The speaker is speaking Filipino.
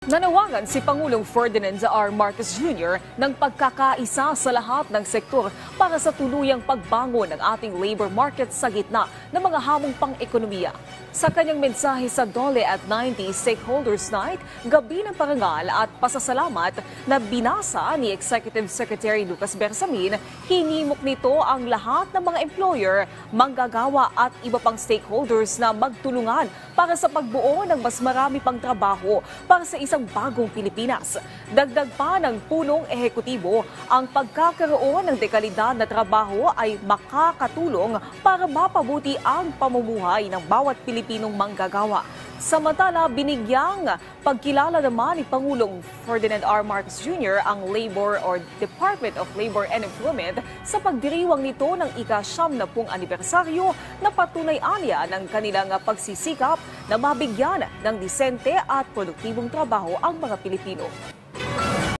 Nanawagan si Pangulong Ferdinand R. Marcos Jr. ng pagkakaisa sa lahat ng sektor para sa tuluyang pagbangon ng ating labor market sa gitna ng mga hamong pang-ekonomiya. Sa kanyang mensahe sa Dole at 90 Stakeholders Night, gabi ng parangal at pasasalamat na binasa ni Executive Secretary Lucas Bersamin, hinimok nito ang lahat ng mga employer, manggagawa at iba pang stakeholders na magtulungan para sa pagbuo ng mas marami pang trabaho para sa isang bagong Pilipinas. Dagdag pa ng punong ehekutibo, ang pagkakaroon ng dekalidad na trabaho ay makakatulong para mapabuti ang pamumuhay ng bawat Pilipinong manggagawa. Samantala, binigyang pagkilala naman ni Pangulong Ferdinand R. Marcos Jr. ang Labor or Department of Labor and Employment sa pagdiriwang nito ng ika-70 anibersaryo na patunay anya ng kanilang pagsisikap na mabigyan ng disente at produktibong trabaho ang mga Pilipino.